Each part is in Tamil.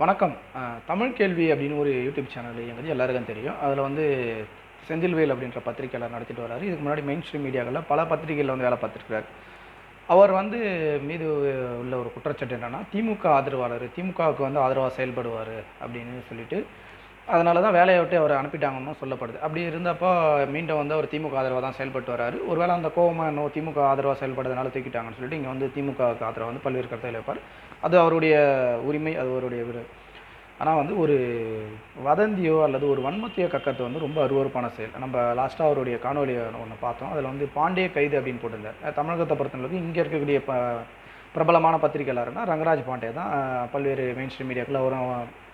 வணக்கம். தமிழ் கேள்வி அப்படின்னு ஒரு யூடியூப் சேனல் எங்களுக்கு எல்லாருக்கும் தெரியும். அதில் வந்து செந்தில்வேல் அப்படின்ற பத்திரிகையாளர் நடத்திட்டு வராரு. இதுக்கு முன்னாடி மெயின் ஸ்ட்ரீம் மீடியாக்களில் பல பத்திரிகைகளில் வந்து வேலை பார்த்துருக்காரு. அவர் வந்து மீது உள்ள ஒரு குற்றச்சாட்டு என்னன்னா, திமுக ஆதரவாளர், திமுகவுக்கு வந்து ஆதரவாக செயல்படுவார் அப்படின்னு சொல்லிட்டு, அதனால தான் வேலையை விட்டு அவரை அனுப்பிட்டாங்கன்னு சொல்லப்படுது. அப்படி இருந்தப்போ மீண்டும் வந்து அவர் திமுக ஆதரவாக தான் செயல்பட்டு வராரு. ஒருவேளை அந்த கோவமா என்னவோ திமுக ஆதரவாக செயல்படுறதுனால தூக்கிட்டாங்கன்னு சொல்லிட்டு இங்கே வந்து திமுகவுக்கு ஆதரவாக வந்து பல்வேறு கருத்துக்களை வைப்பார். அது அவருடைய உரிமை, அது அவருடைய ஆனால் வந்து ஒரு வதந்தியோ அல்லது ஒரு வன்மத்தையோ கக்கறது வந்து ரொம்ப அருவருப்பான செயல். நம்ம லாஸ்ட்டாக அவருடைய காணொலியை ஒன்று பார்த்தோம். அதில் வந்து பாண்டிய கைது அப்படின்னு போட்டிருந்தார். தமிழகத்தை பொறுத்தளவுக்கு இங்கே இருக்கக்கூடிய பிரபலமான பத்திரிகையாளர்னா ரங்கராஜ் பாண்டே தான். பல்வேறு மெயின் ஸ்ட்ரீம் மீடியாக்களில் அவரும்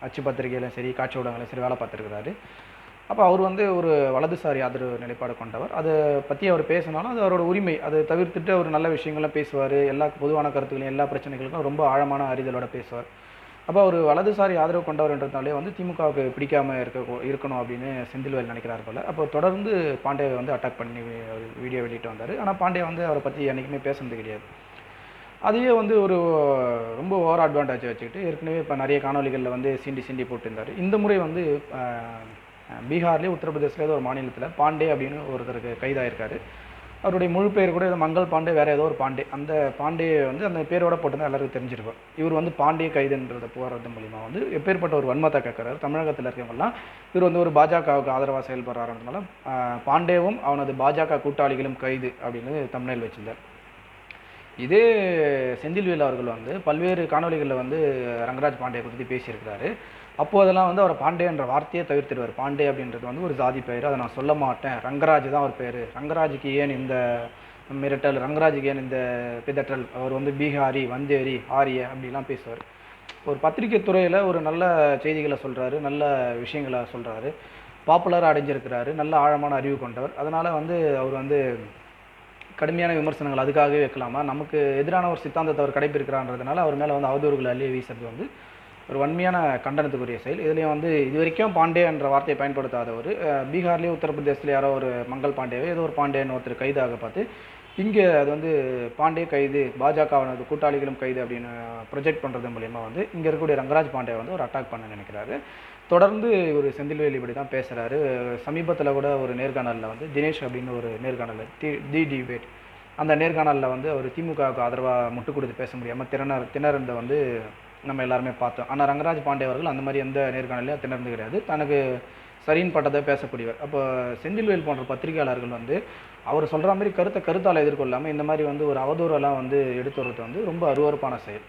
அச்சு பத்திரிகையிலும் சரி, காட்சி ஊடகங்களையும் சரி வேலை பார்த்துருக்கிறாரு. அப்போ அவர் வந்து ஒரு வலதுசாரி ஆதரவு நிலைப்பாடு கொண்டவர். அதை பற்றி அவர் பேசினாலும் அது அவரோட உரிமை. அதை தவிர்த்துட்டு அவர் நல்ல விஷயங்கள்லாம் பேசுவார். எல்லா பொதுவான கருத்துக்களையும் எல்லா பிரச்சனைகளுக்கும் ரொம்ப ஆழமான அறிதலோட பேசுவார். அப்போ ஒரு வலதுசாரி ஆதரவு கொண்டவர்ன்றதுனாலே வந்து திமுகவுக்கு பிடிக்காம இருக்கணும் அப்படின்னு செந்தில்வேல் நினைக்கிறார் போல. அப்போ தொடர்ந்து பாண்டியை வந்து அட்டாக் பண்ணி வீடியோ வெளியிட்டு வந்தார். ஆனால் பாண்டியா வந்து அவரை பற்றி என்றைக்குமே பேசுனது கிடையாது. அதையே வந்து ஒரு ரொம்ப ஓவர் அட்வான்டேஜ் வச்சுக்கிட்டு ஏற்கனவே இப்போ நிறைய காணொலிகளில் வந்து சிண்டி போட்டிருந்தார். இந்த முறை வந்து பீகார்லேயே உத்தரப்பிரதேசில் ஏதோ ஒரு மாநிலத்தில் பாண்டே அப்படின்னு ஒருத்தருக்கு கைதாயிருக்காரு. அவருடைய முழு பேர் கூட ஏதோ மங்கள் பாண்டே, வேறு ஏதோ ஒரு பாண்டே. அந்த பாண்டே வந்து அந்த பேரோட போட்டு எல்லாருக்கும் தெரிஞ்சிருக்கும். இவர் வந்து பாண்டிய கைதுன்றதை போகிறது மூலிமா வந்து எப்பேற்பட்ட ஒரு வன்மத்தை கேட்குறாரு. தமிழகத்தில் இருக்கவங்கலாம் இவர் வந்து ஒரு பாஜகவுக்கு ஆதரவாக செயல்படுறாருன்றதுனால பாண்டேவும் அவனது பாஜக கூட்டாளிகளும் கைது அப்படின்னு தம்ப்நெயில் வச்சிருந்தார். இதே செந்தில்வேல் அவர்கள் வந்து பல்வேறு காணொலிகளில் வந்து ரங்கராஜ் பாண்டே பற்றி பேசியிருக்கிறாரு. அப்போது அதெல்லாம் வந்து அவர் பாண்டேன்ற வார்த்தையை தவிர்த்துடுவார். பாண்டே அப்படின்றது வந்து ஒரு ஜாதி பெயர், அதை நான் சொல்ல மாட்டேன், ரங்கராஜ் தான் அவர் பேர், ரங்கராஜுக்கு ஏன் இந்த மிரட்டல், ரங்கராஜுக்கு ஏன் இந்த பிதற்றல், அவர் வந்து பீகாரி, வந்தேரி, ஆரிய அப்படிலாம் பேசுவார். ஒரு பத்திரிகை துறையில் ஒரு நல்ல செய்திகளை சொல்கிறாரு, நல்ல விஷயங்களை சொல்கிறாரு, பாப்புலராக அடைஞ்சிருக்கிறாரு, நல்ல ஆழமான அறிவு கொண்டவர். அதனால் வந்து அவர் வந்து கடுமையான விமர்சனங்கள் அதுக்காகவே வைக்கலாமா? நமக்கு எதிரான ஒரு சித்தாந்தத்தை அவர் கடைபிடிக்கிறான்றதுனால அவர் மேலே வந்து அவதூறுகளை அள்ளி வீசுறது வந்து ஒரு வன்மையான கண்டனத்துக்குரிய செயல். இதுலேயும் வந்து இது வரைக்கும் பாண்டே என்ற வார்த்தையை பயன்படுத்தாதவர் பீகார்லேயே உத்தரப்பிரதேசத்தில் யாரோ ஒரு மங்கள் பாண்டேவே ஏதோ ஒரு பாண்டேன்னு ஒருத்தர் கைதாக பார்த்து இங்கே அது வந்து பாண்டே கைது, பாஜகவானது கூட்டாளிகளும் கைது அப்படின்னு ப்ரொஜெக்ட் பண்ணுறது மூலிமா வந்து இங்கே இருக்கக்கூடிய ரங்கராஜ் பாண்டே வந்து ஒரு அட்டாக் பண்ண நினைக்கிறாரு. தொடர்ந்து ஒரு செந்தில்வேல் இப்படி தான் பேசுகிறாரு. சமீபத்தில் கூட ஒரு நேர்காணலில் வந்து தினேஷ் அப்படின்னு ஒரு நேர்காணல் தி டிபேட், அந்த நேர்காணலில் வந்து அவர் திமுகவுக்கு ஆதரவாக முட்டு கொடுத்து பேச முடியாமல் திணறந்த வந்து நம்ம எல்லாருமே பார்த்தோம். ஆனால் ரங்கராஜ் பாண்டே அவர்கள் அந்த மாதிரி எந்த நேர்காணலையும் திணறது கிடையாது. தனக்கு சரின்னு பட்டதை பேசக்கூடியவர். அப்போ செந்தில்வேல் போன்ற பத்திரிகையாளர்கள் வந்து அவர் சொல்கிற மாதிரி கருத்தால் எதிர்கொள்ளாமல் இந்த மாதிரி வந்து ஒரு அவதூறெல்லாம் வந்து எடுத்து வரது வந்து ரொம்ப அருவருப்பான செயல்.